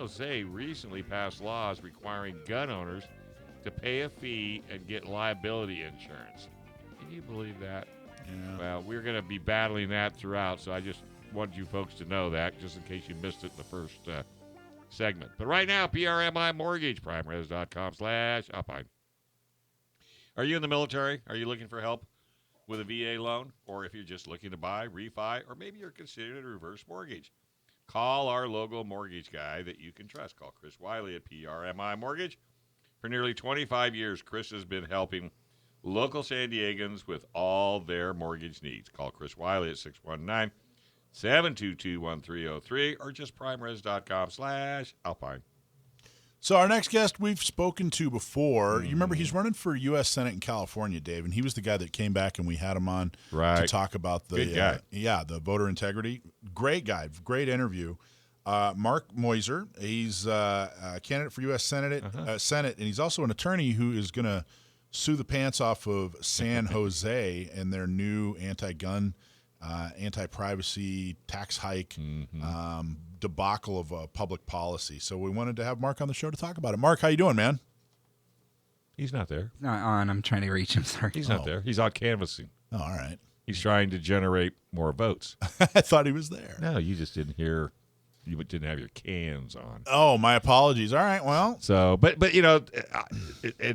Jose recently passed laws requiring gun owners to pay a fee and get liability insurance. Can you believe that? Yeah. Well, we're going to be battling that throughout, so I just wanted you folks to know that, just in case you missed it in the first segment. But right now, PRMI Mortgage, primeres.com/Alpine. Are you in the military? Are you looking for help with a VA loan? Or if you're just looking to buy, refi, or maybe you're considering a reverse mortgage, call our local mortgage guy that you can trust. Call Chris Wiley at PRMI Mortgage. For nearly 25 years, Chris has been helping local San Diegans with all their mortgage needs. Call Chris Wiley at 619-722-1303 or just primeres.com/Alpine. So our next guest we've spoken to before. You remember he's running for U.S. Senate in California, Dave, and he was the guy that came back and we had him on to talk about the Good guy. The voter integrity. Great guy, great interview. Mark Meuser, he's a candidate for U.S. Senate, and he's also an attorney who is going to sue the pants off of San Jose and their new anti-gun, anti-privacy tax hike debacle of public policy. So we wanted to have Mark on the show to talk about it. Mark, how you doing, man? He's not there. Not on. I'm trying to reach him. Sorry. He's not there. He's out canvassing. Oh, all right. He's trying to generate more votes. I thought he was there. No, you just didn't hear. You didn't have your cans on. Oh, my apologies. All right, well. So, but you know,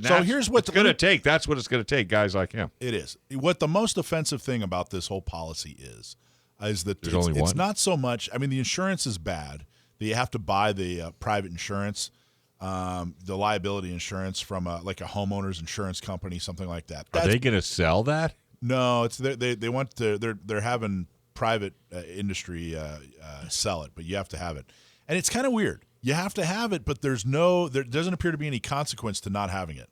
so here's what it's going to take. That's what it's going to take, guys like him. It is. What the most offensive thing about this whole policy is that it's not so much. I mean, the insurance is bad. You have to buy the private insurance, the liability insurance from like a homeowner's insurance company, something like that. Are they going to sell that? No, it's they want to. They're having private industry sell it, but you have to have it, and it's kind of weird. You have to have it, but there doesn't appear to be any consequence to not having it.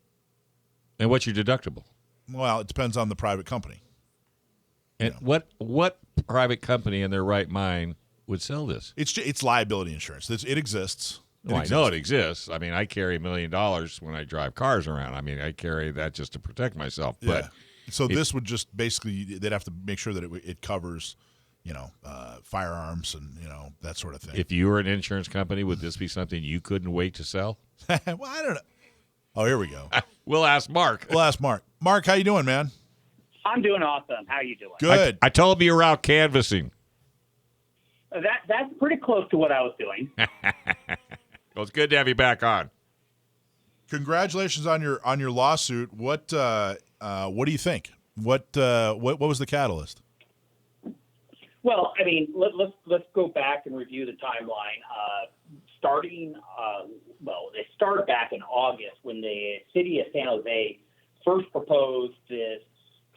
And what's your deductible? Well, it depends on the private company. And what private company in their right mind would sell this? It's liability insurance. It exists. I know it exists. I mean, I carry $1 million when I drive cars around. I mean, I carry that just to protect myself. Yeah. But so this would just basically they'd have to make sure that it covers, firearms and that sort of thing. If you were an insurance company, would this be something you couldn't wait to sell? Well, I don't know. Oh, here we go. We'll ask Mark. Mark, how you doing, man? I'm doing awesome. How you doing? Good. I told him you were out canvassing. That's pretty close to what I was doing. Well, it's good to have you back on. Congratulations on your lawsuit. What do you think? What was the catalyst? Well, I mean, let's go back and review the timeline. They started back in August when the city of San Jose first proposed this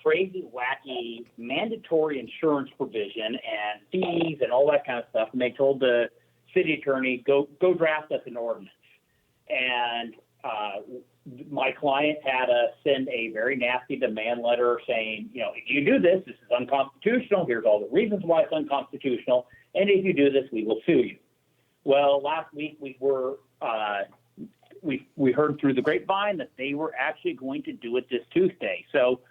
crazy, wacky, mandatory insurance provision and fees and all that kind of stuff. And they told the city attorney, go draft us an ordinance. And my client had to send a very nasty demand letter saying, if you do this, this is unconstitutional. Here's all the reasons why it's unconstitutional. And if you do this, we will sue you. Well, last week we heard through the grapevine that they were actually going to do it this Tuesday. So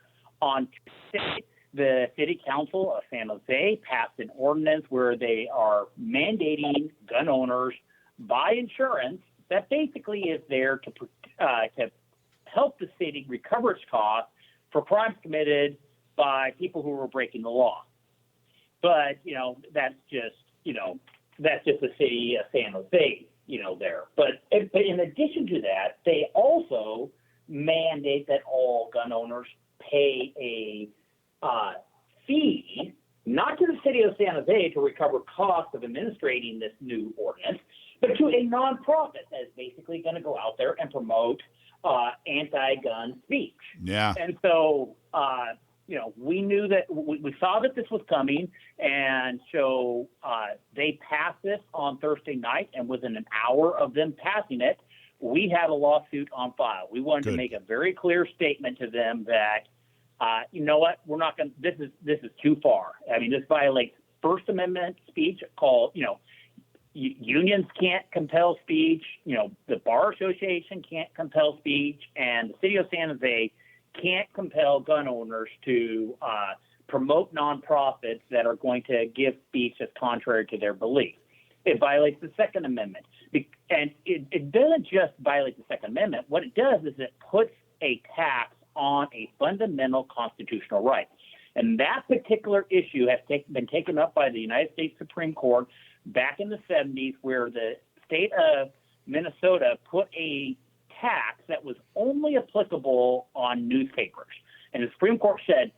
on Tuesday, the City Council of San Jose passed an ordinance where they are mandating gun owners buy insurance that basically is there to help the city recover its costs for crimes committed by people who were breaking the law. But that's just the city of San Jose, there. But in addition to that, they also mandate that all gun owners pay a fee, not to the city of San Jose to recover costs of administrating this new ordinance, but to a nonprofit that is basically going to go out there and promote anti-gun speech. Yeah. And so, we knew that we saw that this was coming, and so they passed this on Thursday night, and within an hour of them passing it, we had a lawsuit on file. We wanted to make a very clear statement to them that, you know what, we're not going. This is too far. I mean, this violates First Amendment speech. Unions can't compel speech. The Bar Association can't compel speech, and the city of San Jose can't compel gun owners to promote nonprofits that are going to give speech that's contrary to their belief. It violates the Second Amendment. And it doesn't just violate the Second Amendment. What it does is it puts a tax on a fundamental constitutional right. And that particular issue has been taken up by the United States Supreme Court back in the 70s, where the state of Minnesota put a tax that was only applicable on newspapers. And the Supreme Court said,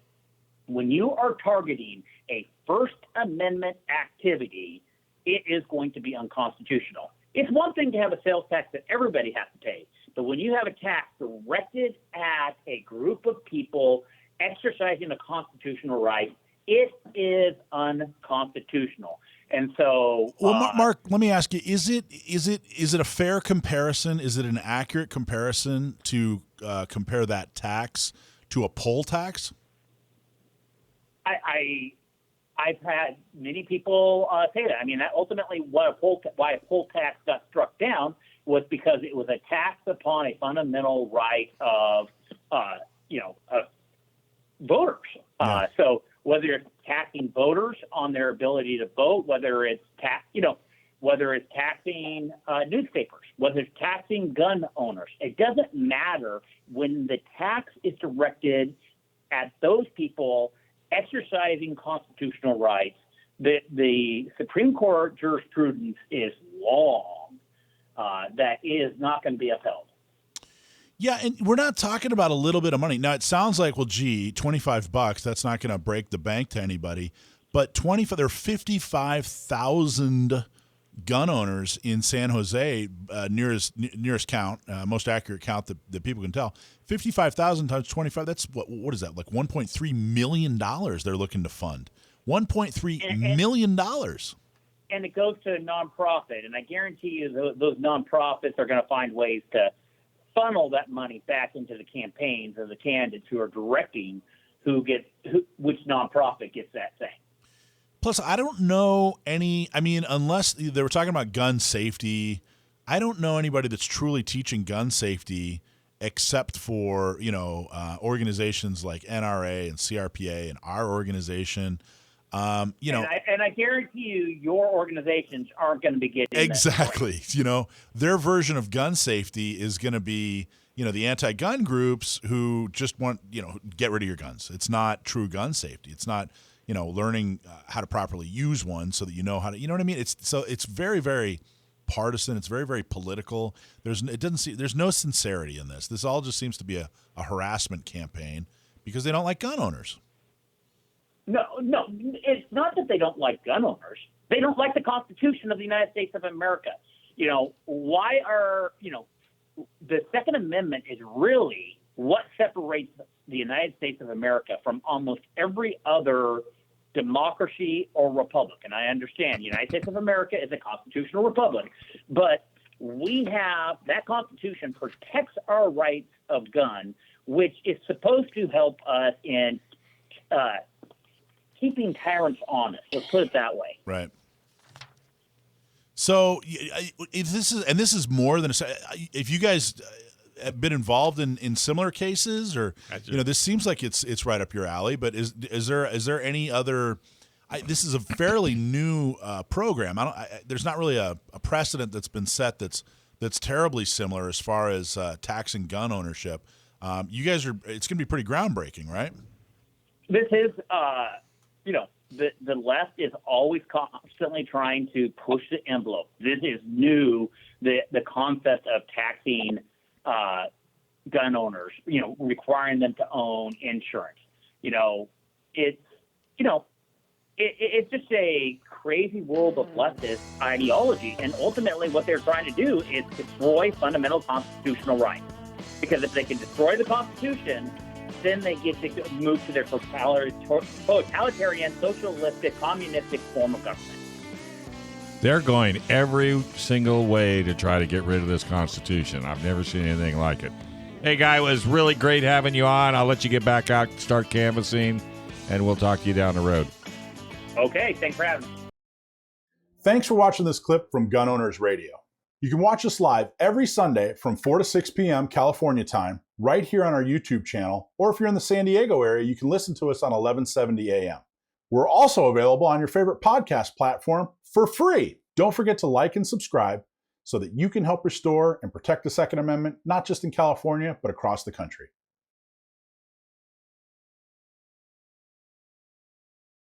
when you are targeting a First Amendment activity, it is going to be unconstitutional. It's one thing to have a sales tax that everybody has to pay, but when you have a tax directed at a group of people exercising a constitutional right, it is unconstitutional. And so, well, Mark, let me ask you: is it a fair comparison? Is it an accurate comparison to compare that tax to a poll tax? I've had many people say that. I mean, that ultimately why a poll tax got struck down was because it was a tax upon a fundamental right of voters. Yeah. So whether it's taxing voters on their ability to vote, whether it's taxing newspapers, whether it's taxing gun owners, it doesn't matter when the tax is directed at those people exercising constitutional rights. The Supreme Court jurisprudence is long that is not going to be upheld. Yeah, and we're not talking about a little bit of money. Now, it sounds like, well, gee, $25, that's not going to break the bank to anybody. But there are 55,000 gun owners in San Jose, nearest count, most accurate count that people can tell. 55,000 times 25, that's what is that, like $1.3 million they're looking to fund. $1.3 million. And it goes to a nonprofit, and I guarantee you those nonprofits are going to find ways to funnel that money back into the campaigns of the candidates who are directing which nonprofit gets that thing. Plus, I don't know unless they were talking about gun safety, I don't know anybody that's truly teaching gun safety except for, organizations like NRA and CRPA and our organization. And I guarantee you, your organizations aren't going to be getting exactly. Their version of gun safety is going to be, the anti-gun groups who just want, get rid of your guns. It's not true gun safety. It's not, learning how to properly use one so that you know how to. You know what I mean? It's very, very partisan. It's very, very political. There's no sincerity in this. This all just seems to be a harassment campaign because they don't like gun owners. No, it's not that they don't like gun owners. They don't like the Constitution of the United States of America. The Second Amendment is really what separates the United States of America from almost every other democracy or republic. And I understand the United States of America is a constitutional republic, but we have that Constitution protects our rights of gun, which is supposed to help us in keeping tyrants honest. Let's put it that way. Right. So if this is more than if you guys have been involved in similar cases, or this seems like it's right up your alley. But is there any other? This is a fairly new program. There's not really a precedent that's been set that's terribly similar as far as taxing gun ownership. You guys it's going to be pretty groundbreaking, right? This is. The left is always constantly trying to push the envelope. This is new, the concept of taxing gun owners, requiring them to own insurance. It's just a crazy world of leftist ideology. And ultimately what they're trying to do is destroy fundamental constitutional rights. Because if they can destroy the Constitution, then they get to move to their totalitarian, socialistic, communistic form of government. They're going every single way to try to get rid of this Constitution. I've never seen anything like it. Hey, Guy, it was really great having you on. I'll let you get back out, start canvassing, and we'll talk to you down the road. Okay, thanks for having me. Thanks for watching this clip from Gun Owners Radio. You can watch us live every Sunday from 4 to 6 p.m. California time, right here on our YouTube channel, or if you're in the San Diego area, you can listen to us on 1170 a.m. We're also available on your favorite podcast platform for free. Don't forget to like and subscribe so that you can help restore and protect the Second Amendment, not just in California, but across the country.